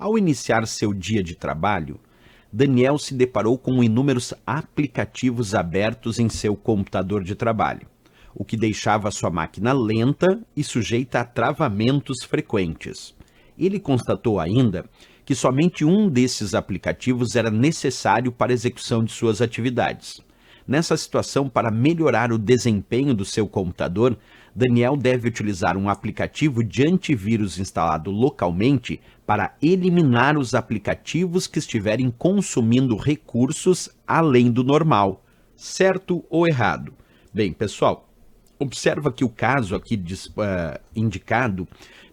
Ao iniciar seu dia de trabalho, Daniel se deparou com inúmeros aplicativos abertos em seu computador de trabalho, o que deixava sua máquina lenta e sujeita a travamentos frequentes. Ele constatou ainda que somente um desses aplicativos era necessário para a execução de suas atividades. Nessa situação, para melhorar o desempenho do seu computador, Daniel deve utilizar um aplicativo de antivírus instalado localmente para eliminar os aplicativos que estiverem consumindo recursos além do normal. Certo ou errado? Bem, pessoal, observa que o caso aqui indicado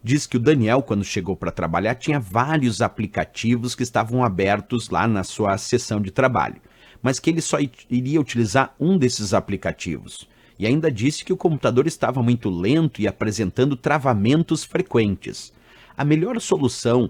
diz que o Daniel, quando chegou para trabalhar, tinha vários aplicativos que estavam abertos lá na sua sessão de trabalho, mas que ele só iria utilizar um desses aplicativos. E ainda disse que o computador estava muito lento e apresentando travamentos frequentes. A melhor solução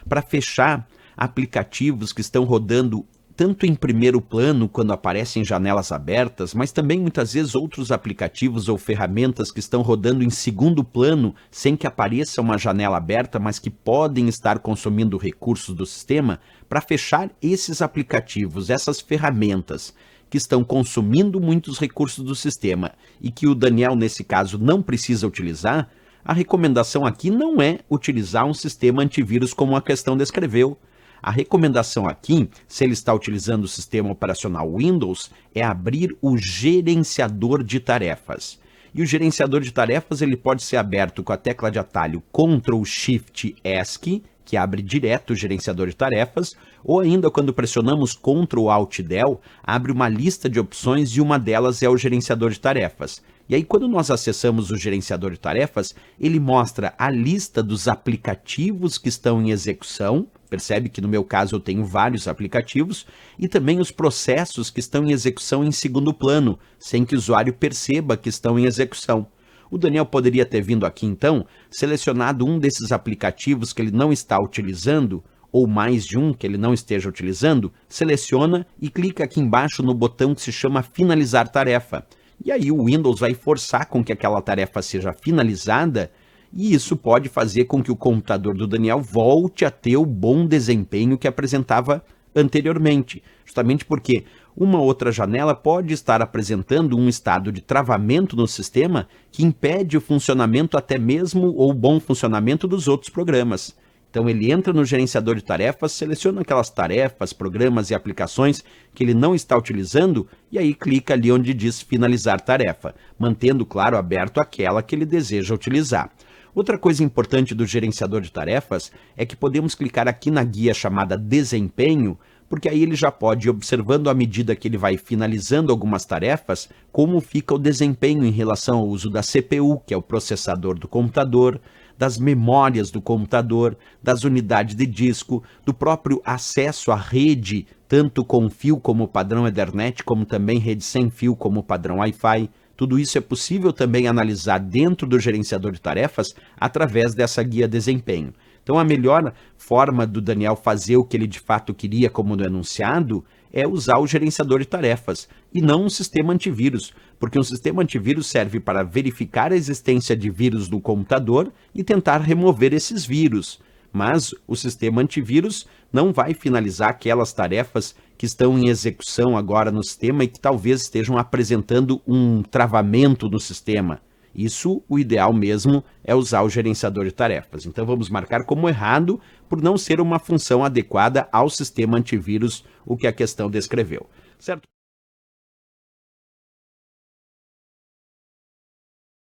para fechar aplicativos que estão rodando tanto em primeiro plano, quando aparecem janelas abertas, mas também muitas vezes outros aplicativos ou ferramentas que estão rodando em segundo plano, sem que apareça uma janela aberta, mas que podem estar consumindo recursos do sistema, para fechar esses aplicativos, essas ferramentas que estão consumindo muitos recursos do sistema e que o Daniel, nesse caso, não precisa utilizar, a recomendação aqui não é utilizar um sistema antivírus como a questão descreveu. A recomendação aqui, se ele está utilizando o sistema operacional Windows, é abrir o gerenciador de tarefas. E o gerenciador de tarefas ele pode ser aberto com a tecla de atalho Ctrl+Shift+ESC, que abre direto o gerenciador de tarefas, ou ainda quando pressionamos Ctrl+Alt+Del, abre uma lista de opções e uma delas é o gerenciador de tarefas. E aí quando nós acessamos o gerenciador de tarefas, ele mostra a lista dos aplicativos que estão em execução. Percebe que no meu caso eu tenho vários aplicativos e também os processos que estão em execução em segundo plano, sem que o usuário perceba que estão em execução. O Daniel poderia ter vindo aqui então, selecionado um desses aplicativos que ele não está utilizando, ou mais de um que ele não esteja utilizando, seleciona e clica aqui embaixo no botão que se chama Finalizar Tarefa. E aí o Windows vai forçar com que aquela tarefa seja finalizada, e isso pode fazer com que o computador do Daniel volte a ter o bom desempenho que apresentava anteriormente, justamente porque uma outra janela pode estar apresentando um estado de travamento no sistema que impede o funcionamento até mesmo ou o bom funcionamento dos outros programas. Então ele entra no gerenciador de tarefas, seleciona aquelas tarefas, programas e aplicações que ele não está utilizando e aí clica ali onde diz finalizar tarefa, mantendo, claro, aberto aquela que ele deseja utilizar. Outra coisa importante do gerenciador de tarefas é que podemos clicar aqui na guia chamada Desempenho, porque aí ele já pode ir observando à medida que ele vai finalizando algumas tarefas, como fica o desempenho em relação ao uso da CPU, que é o processador do computador, das memórias do computador, das unidades de disco, do próprio acesso à rede, tanto com fio como padrão Ethernet, como também rede sem fio como padrão Wi-Fi. Tudo isso é possível também analisar dentro do gerenciador de tarefas através dessa guia desempenho. Então a melhor forma do Daniel fazer o que ele de fato queria, como no enunciado, é usar o gerenciador de tarefas e não um sistema antivírus, porque um sistema antivírus serve para verificar a existência de vírus no computador e tentar remover esses vírus. Mas o sistema antivírus não vai finalizar aquelas tarefas que estão em execução agora no sistema e que talvez estejam apresentando um travamento no sistema. Isso, o ideal mesmo, é usar o gerenciador de tarefas. Então vamos marcar como errado por não ser uma função adequada ao sistema antivírus, o que a questão descreveu. Certo?